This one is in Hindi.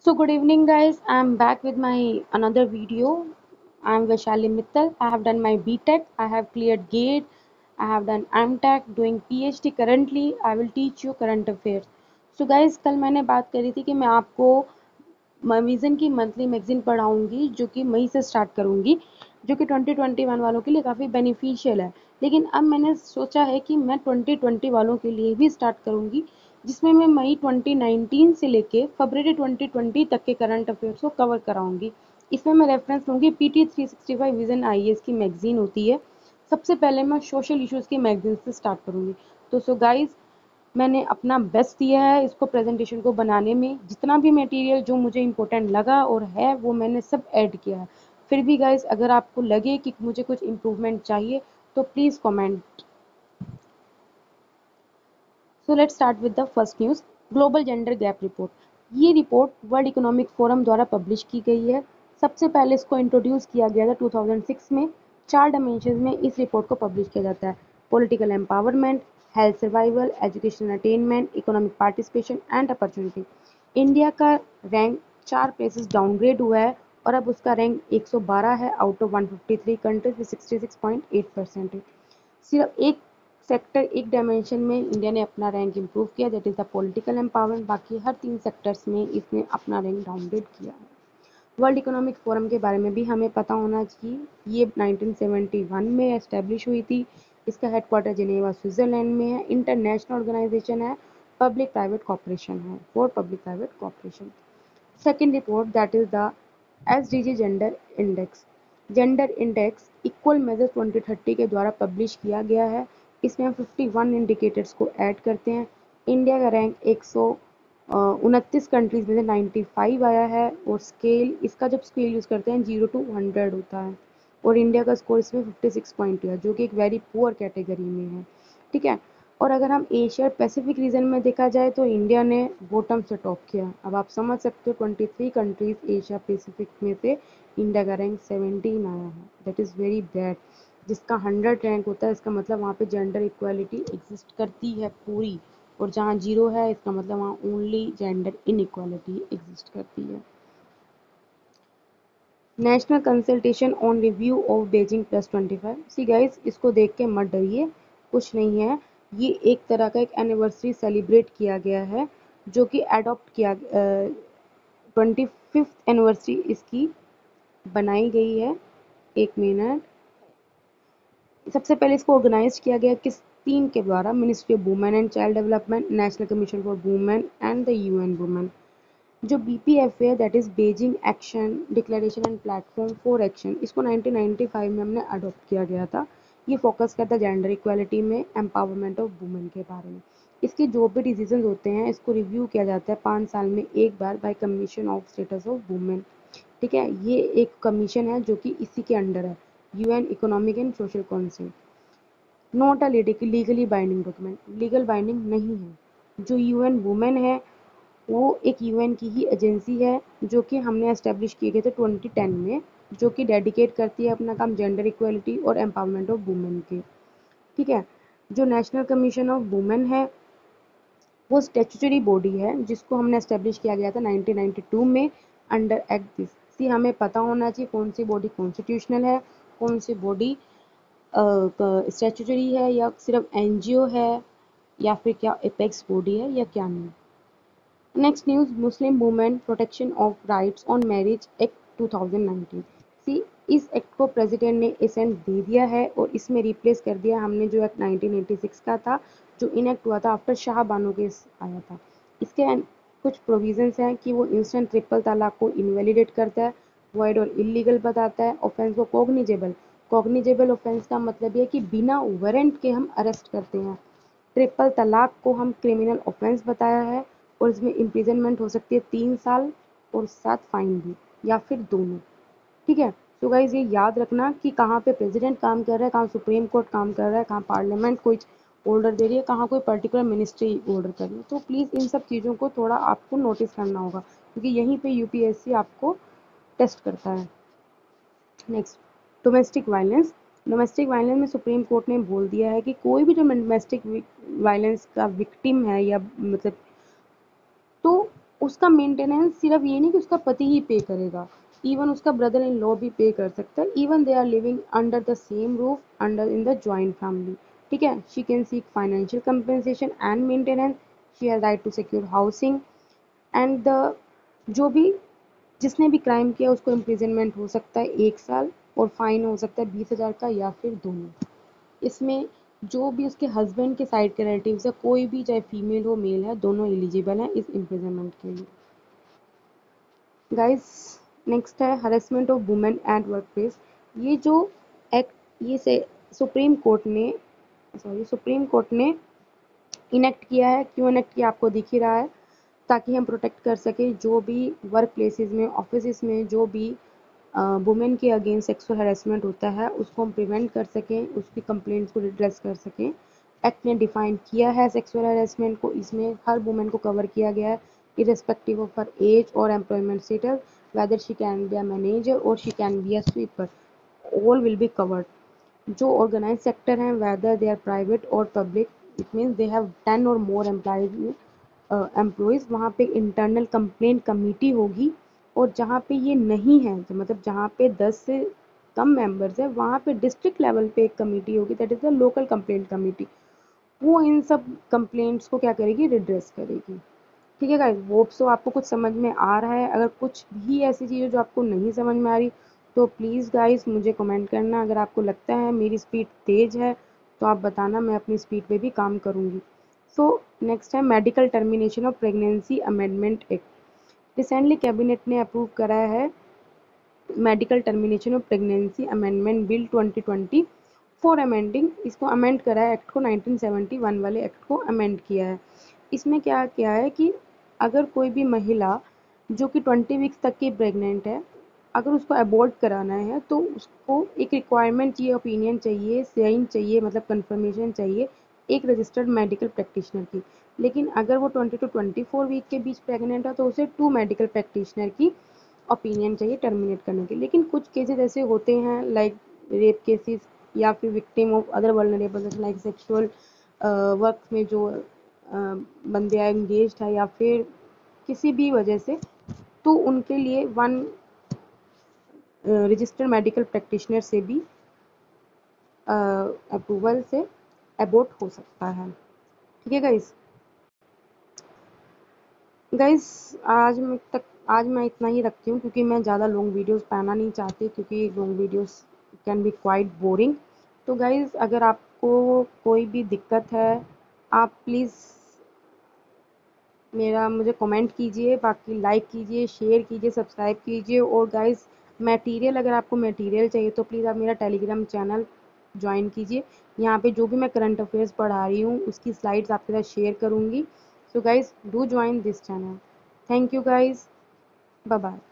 So good evening guys, I'm back with my another video. I'm Vaishali Mittal. I have done my BTech, I have cleared GATE, I have done MTech, doing PhD currently. I will teach you current affairs. So guys, कल मैंने बात करी थी कि मैं आपको विजन की मंथली मैगजीन पढ़ाऊंगी जो कि मई से स्टार्ट करूंगी, जो कि 2021 वालों के लिए काफ़ी बेनिफिशियल है। लेकिन अब मैंने सोचा है कि मैं 2020 वालों के लिए भी स्टार्ट करूंगी, जिसमें मैं मई 2019 से लेके फरवरी 2020 तक के करंट अफेयर्स को कवर कराऊंगी। इसमें मैं रेफरेंस लूंगी पीटी 365 विजन आईएएस की मैगजीन होती है। सबसे पहले मैं सोशल इश्यूज की मैगजीन से स्टार्ट करूंगी। तो सो गाइज, मैंने अपना बेस्ट दिया है इसको प्रेजेंटेशन को बनाने में। जितना भी मटेरियल जो मुझे इम्पोर्टेंट लगा और है वो मैंने सब ऐड किया है। फिर भी गाइज, अगर आपको लगे कि मुझे कुछ इम्प्रूवमेंट चाहिए तो please comment. So let's start with the first news, global gender gap report. ये रिपोर्ट वर्ल्ड इकोनॉमिक फोरम द्वारा पब्लिश की गई है। सबसे पहले इसको इंट्रोड्यूस किया गया था 2006 में। 4 डायमेंशन में इस रिपोर्ट को पब्लिश किया जाता है: political empowerment, health survival, education attainment, economic participation and opportunity. India का रैंक 4 प्लेसेस डाउनग्रेड हुआ है और अब उसका रैंक 112 है आउट ऑफ 153 कंट्रीज विद 66.8%। सिर्फ एक सेक्टर, एक डायमेंशन में इंडिया ने अपना रैंक इम्प्रूव किया, that is the political empowerment. बाकी हर 3 सेक्टर्स में इसने अपना रैंक डाउनग्रेड किया है। वर्ल्ड इकोनॉमिक फोरम के बारे में भी हमें पता होना चाहिए। ये 1971 में एस्टेब्लिश हुई थी। इसका हेडक्वार्टर जिनेवा स्विट्जरलैंड में है। इंटरनेशनल ऑर्गेनाइजेशन है, पब्लिक प्राइवेट कॉर्पोरेशन है, for public private corporation. Second report, that is the SDG gender index. Gender index equal major 2030 के द्वारा पब्लिश किया गया है। इसमें हम 51 इंडिकेटर्स को ऐड करते हैं। इंडिया का रैंक 129 कंट्रीज में से 95 आया है। और स्केल, इसका जब स्केल यूज़ करते हैं 0 to 100 होता है, और इंडिया का स्कोर इसमें 56 पॉइंट है, जो कि एक वेरी पुअर कैटेगरी में है। ठीक है। और अगर हम एशिया पैसिफिक रीजन में देखा जाए तो इंडिया ने बॉटम से टॉप किया। अब आप समझ सकते हो 23 कंट्रीज एशिया पैसिफिक में से इंडिया का रैंक 17 आया है। That is very bad. जिसका 100 रैंक होता है, इसका मतलब वहाँ पे जेंडर इक्वालिटी एग्जिस्ट करती है पूरी, और जहाँ 0 है इसका मतलब वहाँ ओनली जेंडर इनइक्वालिटी एग्जिस्ट करती है। National consultation on review of Beijing +25। See guys, इसको देख के मत डरिए, कुछ नहीं है। ये एक तरह का एक एनिवर्सरी सेलिब्रेट किया गया है, जो कि अडॉप्ट किया 25th एनिवर्सरी इसकी बनाई गई है। एक मिनट। सबसे पहले इसको ऑर्गेनाइज किया गया किस टीम के द्वारा? Ministry of women and child development, national commission for women and the UN women. जो बीपीएफ है, that is Beijing action declaration and platform for action, इसको 1995 में हमने अडॉप्ट किया गया था। ये फोकस करता है जेंडर इक्वालिटी में, एम्पावरमेंट ऑफ वुमेन के बारे में। इसके जो भी डिसीजन होते हैं इसको रिव्यू किया जाता है 5 साल में एक बार by commission of status of women. ठीक है। ये एक कमीशन है जो कि इसी के अंडर है, UN economic and social council. Not a legally binding document, legal binding नहीं है। जो यूएन वुमेन है वो एक यूएन की ही एजेंसी है, जो कि हमने एस्टेब्लिश किए गए थे 2010 में, जो कि डेडिकेट करती है अपना काम जेंडर इक्वलिटी और एम्पावरमेंट ऑफ वुमेन के। ठीक है। जो नेशनल कमीशन ऑफ वुमेन है वो स्टेचुटरी बॉडी है, जिसको हमने एस्टेब्लिश किया गया था 1992 में अंडर एक्ट दिस। सी हमें पता होना चाहिए कौन सी बॉडी कॉन्स्टिट्यूशनल है, कौन सी बॉडी स्टेचुटरी है, या सिर्फ एनजीओ है, या फिर क्या एपेक्स बॉडी है, या क्या नहीं। Next news, Muslim women protection of rights on marriage act 2019। सी, इस एक्ट को प्रेसिडेंट ने एसेंट दे दिया है और इसमें रिप्लेस कर दिया हमने जो एक्ट 1986 का था, जो इनेक्ट हुआ था आफ्टर शाह बानो केस आया था। इसके कुछ प्रोविजंस हैं कि वो इंस्टेंट ट्रिपल तलाक को इनवैलिडेट करता है, वॉइड और इलीगल बताता है, ऑफेंस को कॉग्निजेबल। कॉग्निजेबल ऑफेंस का मतलब ये है कि बिना वारंट के हम अरेस्ट करते हैं। ट्रिपल तलाक को हम क्रिमिनल ऑफेंस बताया है, और इसमें इम्प्रिजनमेंट हो सकती है 3 साल और साथ फाइन भी, या फिर दोनों। ठीक है। तो गाइज, ये याद रखना कि कहाँ पे प्रेसिडेंट काम कर रहा है, कहाँ सुप्रीम कोर्ट काम कर रहा है, कहाँ पार्लियामेंट कोई ऑर्डर दे रही है, कहाँ कोई पर्टिकुलर मिनिस्ट्री ऑर्डर कर रही है। तो प्लीज़ इन सब चीज़ों को थोड़ा आपको नोटिस करना होगा, क्योंकि यहीं पे यूपीएससी आपको टेस्ट करता है। Next, domestic violence. Domestic violence में सुप्रीम कोर्ट ने बोल दिया है कि कोई भी जो डोमेस्टिक वायलेंस का विक्टिम है, या मतलब, तो उसका मेंटेनेंस सिर्फ ये नहीं कि उसका पति ही पे करेगा, इवन उसका ब्रदर इन लॉ भी पे कर सकता है, even they are living under the same roof under in the joint family. ठीक है, she can seek financial compensation and maintenance, she has right to secure housing and the जो भी जिसने भी क्राइम किया उसको इम्प्रिजनमेंट हो सकता है 1 साल और फाइन हो सकता है 20,000 का या फिर दोनों। इसमें जो भी उसके हस्बैंड के साइड के रिलेटिव्स है, कोई भी चाहे फीमेल हो मेल है, दोनों एलिजिबल हैं इस इम्प्रिजनमेंट के लिए। गाइस नेक्स्ट है harassment of women at work place. ये जो एक्ट ये से सुप्रीम कोर्ट ने इनेक्ट किया है। क्यों इनेक्ट किया आपको दिख ही रहा है, ताकि हम प्रोटेक्ट कर सकें जो भी वर्क प्लेसेस में, ऑफिस में जो भी वुमेन के अगेंस्ट सेक्सुअल हरेसमेंट होता है उसको हम प्रिवेंट कर सकें, उसकी कंप्लेंट्स को रिड्रेस कर सकें। एक्ट ने डिफाइन किया है सेक्सुअल हरेसमेंट को, इसमें हर वुमेन को कवर किया गया है irrespective of her age or employment status, whether she can be a manager or she can be a sweeper, all will be covered. जो ऑर्गेनाइज सेक्टर हैं whether they are private or public, it means they have 10 or more employees, वहाँ पे इंटरनल कंप्लेंट कमेटी होगी। और जहाँ पे ये नहीं है, तो मतलब जहाँ पे 10 से कम मेंबर्स है, वहाँ पे डिस्ट्रिक्ट लेवल पे एक कमेटी होगी, that is the local complaint committee. वो इन सब कंप्लेंट्स को क्या करेगी, रिड्रेस करेगी। ठीक है गाइस, होप सो आपको कुछ समझ में आ रहा है। अगर कुछ भी ऐसी चीज़ जो आपको नहीं समझ में आ रही तो प्लीज़ गाइस मुझे कमेंट करना। अगर आपको लगता है मेरी स्पीड तेज़ है तो आप बताना, मैं अपनी स्पीड पे भी काम करूँगी। सो नेक्स्ट है medical termination of pregnancy amendment act. Recently cabinet ने अप्रूव करा है medical termination of pregnancy amendment bill 2020 for amending, इसको अमेंड करा है एक्ट को, 1971 वाले एक्ट को अमेंड किया है। इसमें क्या किया है कि अगर कोई भी महिला जो कि 20 वीक्स तक की प्रेग्नेंट है, अगर उसको अबॉर्ट कराना है तो उसको एक रिक्वायरमेंट चाहिए, ओपिनियन चाहिए, साइन चाहिए, मतलब कंफर्मेशन चाहिए एक रजिस्टर्ड मेडिकल प्रैक्टिशनर की। लेकिन अगर वो 20 to 24 वीक के बीच प्रेग्नेंट है तो उसे 2 मेडिकल प्रैक्टिशनर की ओपिनियन चाहिए टर्मिनेट करने के। लेकिन कुछ केसेस ऐसे होते हैं लाइक रेप केसेस या फिर victim of other vulnerable like sexual work में जो बंदे एंगेज है या फिर किसी भी वजह से, तो उनके लिए वन रजिस्टर्ड मेडिकल प्रैक्टिशनर से भी अप्रूवल से अबॉर्ट हो सकता है। ठीक है गाइस, आज मैं इतना ही रखती हूँ क्योंकि मैं ज़्यादा लॉन्ग वीडियोस पाना नहीं चाहती, क्योंकि long videos can be quite boring. तो गाइस अगर आपको कोई भी दिक्कत है आप प्लीज़ मुझे कमेंट कीजिए, बाकी लाइक कीजिए, शेयर कीजिए, सब्सक्राइब कीजिए। और गाइस मटेरियल, अगर आपको मटेरियल चाहिए तो प्लीज़ आप मेरा टेलीग्राम चैनल ज्वाइन कीजिए। यहाँ पे जो भी मैं करंट अफेयर्स पढ़ा रही हूँ उसकी स्लाइड्स आपके साथ शेयर करूँगी। So guys do join this channel. Thank you guys, bye bye.